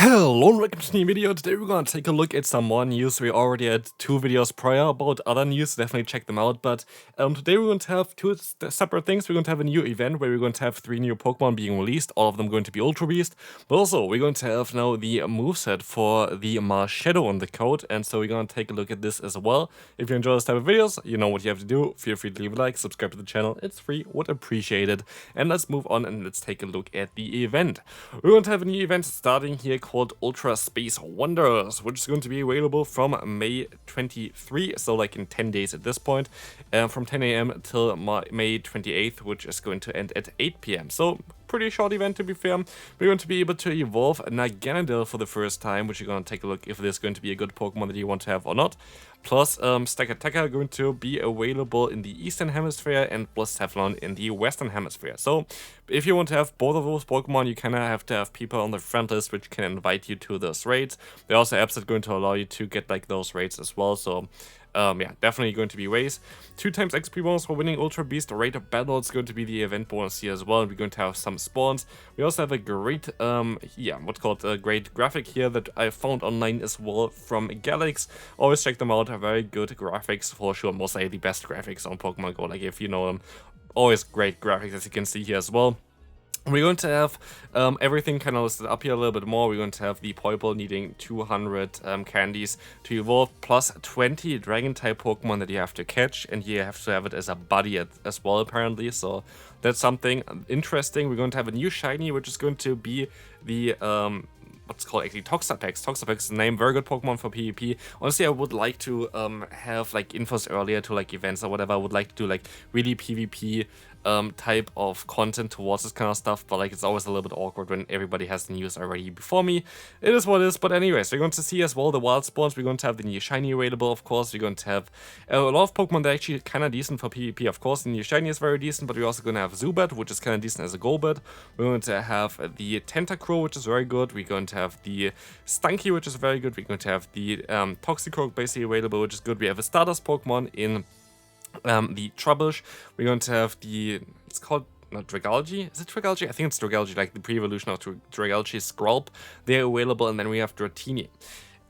Hello and welcome to the new video. Today we're gonna take a look at some more news. We already had 2 videos prior about other news, definitely check them out. But today we're going to have two separate things. We're going to have a new event where we're going to have 3 new Pokemon being released, all of them going to be Ultra Beast. But also we're going to have now the moveset for the Marshadow on the code, and so we're going to take a look at this as well. If you enjoy this type of videos, you know what you have to do. Feel free to leave a like, subscribe to the channel, it's free, would appreciate it. And let's move on and let's take a look at the event. We're going to have a new event starting here called Ultra Space Wonders, which is going to be available from May 23, so like in 10 days at this point, from 10 AM till May 28th, which is going to end at 8 PM. So pretty short event, to be fair. We're going to be able to evolve Naganadel for the first time, which you're going to take a look if this is going to be a good Pokemon that you want to have or not. Plus, Stakataka going to be available in the Eastern Hemisphere and Lostheart in the Western Hemisphere. So, if you want to have both of those Pokemon, you kind of have to have people on the friend list which can invite you to those raids. There are also apps that are going to allow you to get like those raids as well. So, yeah, definitely going to be ways. 2x XP bonus for winning Ultra Beast raid battle. It's going to be the event bonus here as well. We're going to have some spawns. We also have a great, what's called a great graphic here that I found online as well from Galax. Always check them out. Very good graphics for sure. Mostly the best graphics on Pokemon Go. Like if you know them, always great graphics as you can see here as well. We're going to have everything kind of listed up here a little bit more. We're going to have the Poipole needing 200 candies to evolve, plus 20 Dragon-type Pokemon that you have to catch, and you have to have it as a buddy as well, apparently. So that's something interesting. We're going to have a new shiny, which is going to be the what's called actually Toxapex. Toxapex is a name, very good Pokemon for PvP. Honestly, I would like to have like infos earlier to like events or whatever. I would like to do like really PvP type of content towards this kind of stuff, but like it's always a little bit awkward when everybody has the news already before me. It is what it is, but anyways, we're going to see as well the wild spawns. We're going to have the new shiny available, of course. We're going to have a lot of Pokemon that are actually kind of decent for PvP, of course. The new shiny is very decent, but we're also going to have Zubat, which is kind of decent as a Golbat. We're going to have the Tentacruel, which is very good. We're going to have the Stunky, which is very good. We're going to have the Toxicroak basically available, which is good. We have a Stardust Pokemon in the Trubbish. We're going to have the, it's called, not Dragalge? Is it Dragalge? I think it's Dragalge, like the pre-evolution of Dragalge Skrulp. They're available, and then we have Dratini.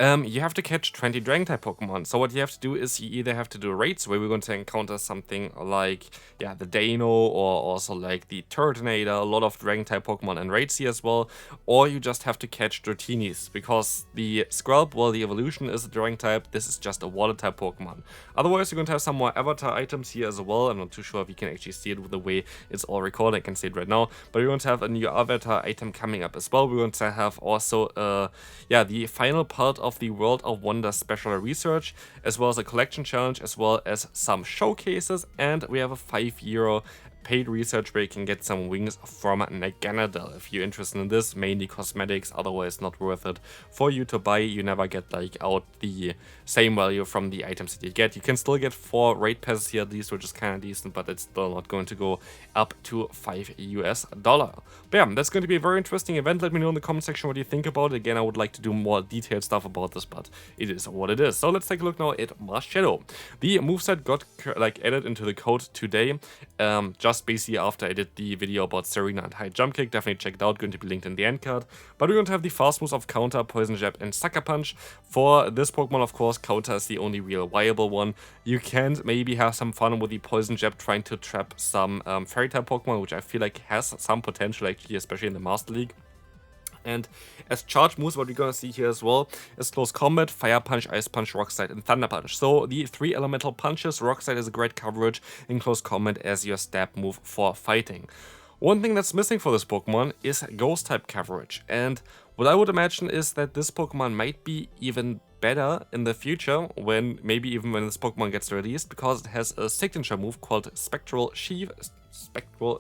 You have to catch 20 Dragon-type Pokemon. So what you have to do is you either have to do raids where we're going to encounter something like, yeah, the Dano or also like the Turtonator, a lot of Dragon-type Pokemon and raids here as well. Or you just have to catch Dratinis, because the Skrulp, well, the evolution is a Dragon-type. This is just a Water-type Pokemon. Otherwise, you're going to have some more avatar items here as well. I'm not too sure if you can actually see it with the way it's all recorded. I can see it right now. But we're going to have a new avatar item coming up as well. We're going to have also, yeah, the final part of the World of Wonder special research, as well as a collection challenge, as well as some showcases, and we have a €5 paid research where you can get some wings from Naganadel. If you're interested in this, mainly cosmetics, otherwise not worth it for you to buy. You never get like out the same value from the items that you get. You can still get 4 raid passes here at least, which is kind of decent, but it's still not going to go up to $5. But yeah, that's going to be a very interesting event. Let me know in the comment section what you think about it. Again, I would like to do more detailed stuff about this, but it is what it is. So let's take a look now at Marshadow. The moveset got like added into the code today, just basically after I did the video about Serena and High Jump Kick. Definitely check it out, going to be linked in the end card. But we're going to have the fast moves of Counter, Poison Jab, and Sucker Punch. For this Pokemon, of course, Counter is the only real viable one. You can maybe have some fun with the Poison Jab, trying to trap some Fairy-type Pokemon, which I feel like has some potential actually, especially in the Master League. And as charge moves, what we're going to see here as well is Close Combat, Fire Punch, Ice Punch, Rock Slide, and Thunder Punch. So the 3 elemental punches, Rock Slide is a great coverage in Close Combat as your stab move for fighting. One thing that's missing for this Pokemon is Ghost type coverage, and what I would imagine is that this Pokemon might be even better in the future, when maybe even when this Pokemon gets released, because it has a signature move called Spectral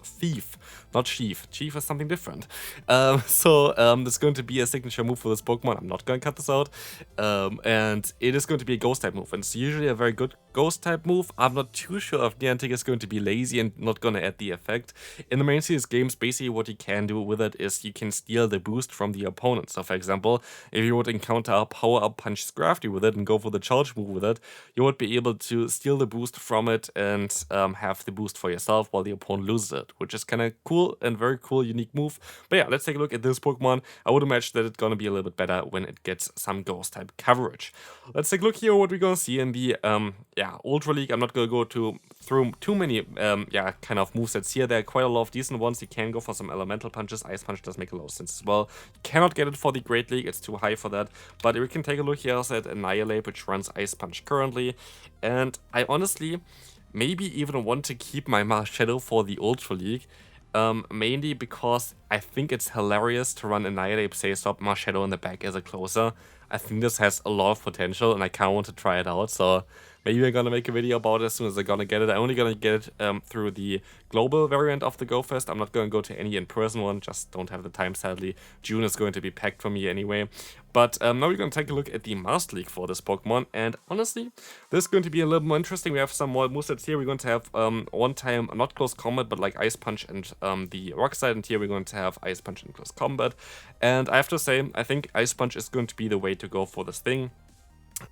Thief, not Sheath. Sheath is something different. There's going to be a signature move for this Pokemon. I'm not going to cut this out. And it is going to be a Ghost type move, and it's usually a very good Ghost type move. I'm not too sure if Niantic is going to be lazy and not going to add the effect. In the main series games, basically what you can do with it is you can steal the boost from the opponent. So for example, if you would encounter a Power Up Punch Scrafty with it and go for the charge move with it, you would be able to steal the boost from it and have the boost for yourself, while the opponent opponent loses it, which is kind of cool and very cool, unique move. But yeah, let's take a look at this Pokemon. I would imagine that it's gonna be a little bit better when it gets some Ghost type coverage. Let's take a look here what we're gonna see in the Ultra League. I'm not gonna go through too many kind of movesets here. There are quite a lot of decent ones. You can go for some Elemental Punches. Ice Punch does make a lot of sense as well. You cannot get it for the Great League, it's too high for that. But we can take a look here also at Annihilate, which runs Ice Punch currently. And I honestly maybe even want to keep my Marshadow for the Ultra League. Mainly because I think it's hilarious to run Annihilate, say stop Marshadow in the back as a closer. I think this has a lot of potential and I kind of want to try it out, so maybe I'm gonna make a video about it as soon as I'm gonna get it. I'm only gonna get it through the global variant of the Go Fest. I'm not gonna go to any in-person one, just don't have the time sadly. June is going to be packed for me anyway. But now we're gonna take a look at the Master League for this Pokemon, and honestly, this is going to be a little more interesting. We have some more movesets here. We're going to have one time not close combat, but like Ice Punch and the Rock Slide, and here we're going to have Ice Punch in close combat. And I have to say, I think Ice Punch is going to be the way to go for this thing.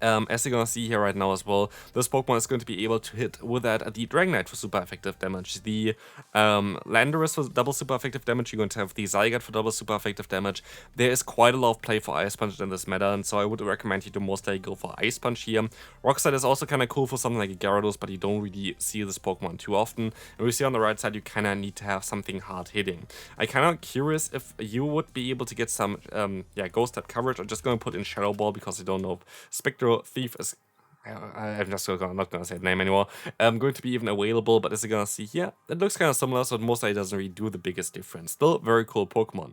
As you're gonna see here right now as well, this Pokemon is going to be able to hit with that the Dragonite for super effective damage, the Landorus for double super effective damage, you're going to have the Zygarde for double super effective damage. There is quite a lot of play for Ice Punch in this meta, and so I would recommend you to mostly go for Ice Punch here. Rock Slide is also kind of cool for something like a Gyarados, but you don't really see this Pokemon too often. And we see on the right side, you kind of need to have something hard hitting. I'm kind of curious if you would be able to get some Ghost type coverage. I'm just going to put in Shadow Ball because I don't know if Spectral Thief is, I'm not gonna say the name anymore, going to be even available, but as you're gonna see here, it looks kind of similar, so mostly it doesn't really do the biggest difference. Still, very cool Pokemon.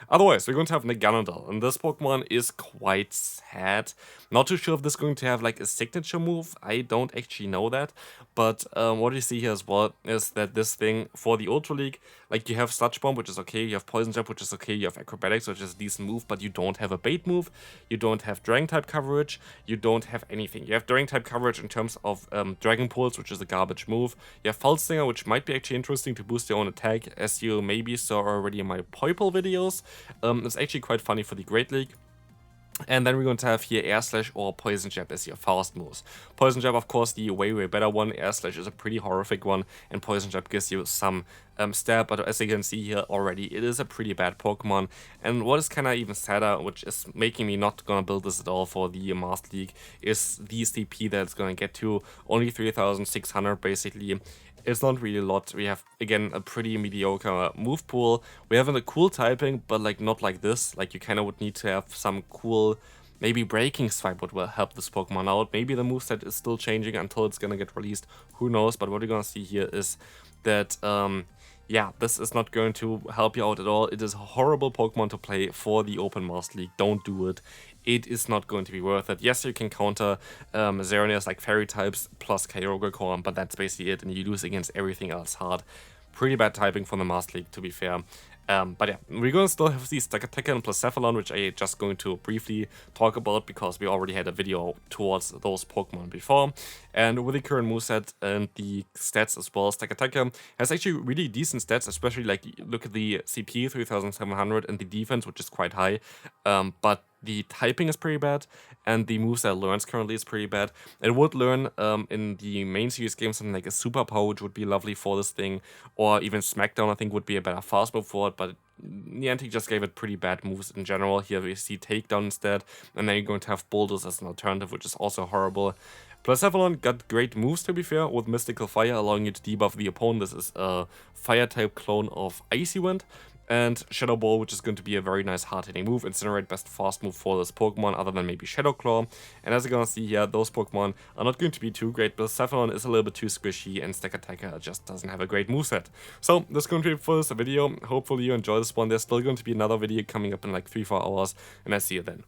Otherwise, we're going to have Naganadel, and this Pokemon is quite sad. Not too sure if this is going to have like a signature move, I don't actually know that, but what you see here as well is that this thing for the Ultra League, like you have Sludge Bomb, which is okay, you have Poison Jab, which is okay, you have Acrobatics, which is a decent move, but you don't have a bait move, you don't have Dragon type coverage, you don't have anything. You have Dragon type coverage in terms of Dragon Pulse, which is a garbage move. You have False Stinger, which might be actually interesting to boost your own attack, as you maybe saw already in my Poipole videos. It's actually quite funny for the Great League. And then we're going to have here Air Slash or Poison Jab as your fast moves. Poison Jab, of course, the way better one. Air Slash is a pretty horrific one, and Poison Jab gives you some stab, but as you can see here already, it is a pretty bad Pokemon. And what is kind of even sadder, which is making me not gonna build this at all for the Master League, is the CP that it's gonna get to. Only 3,600 basically. It's not really a lot. We have, again, a pretty mediocre move pool. We have a cool typing, but like not like this. Like you kind of would need to have some cool, maybe Breaking Swipe would help this Pokemon out. Maybe the moveset is still changing until it's gonna get released. Who knows? But what you're gonna see here is that, yeah, this is not going to help you out at all. It is a horrible Pokemon to play for the Open Master League. Don't do it. It is not going to be worth it. Yes, you can counter Xerneas like Fairy types plus Kyogre, but that's basically it, and you lose against everything else hard. Pretty bad typing from the Master League, to be fair. But yeah, we're going to still have these Stakateka and Blacephalon, which I just going to briefly talk about because we already had a video towards those Pokemon before. And with the current moveset and the stats as well, Stakateka has actually really decent stats, especially like look at the CP 3700 and the defense, which is quite high. But the typing is pretty bad, and the moves that it learns currently is pretty bad. It would learn in the main series game something like a Super Power, which would be lovely for this thing, or even Smackdown I think would be a better fast move for it, but Niantic just gave it pretty bad moves in general. Here we see Takedown instead, and then you're going to have Bulldoze as an alternative, which is also horrible. Blacephalon got great moves, to be fair, with Mystical Fire, allowing you to debuff the opponent. This is a Fire-type clone of Icy Wind. And Shadow Ball, which is going to be a very nice hard-hitting move. Incinerate, best fast move for this Pokemon, other than maybe Shadow Claw. And as you're gonna see here, those Pokemon are not going to be too great. Blacephalon is a little bit too squishy, and Stakateka just doesn't have a great moveset. So, this is going to be it for this video. Hopefully you enjoy this one. There's still going to be another video coming up in like 3-4 hours, and I see you then.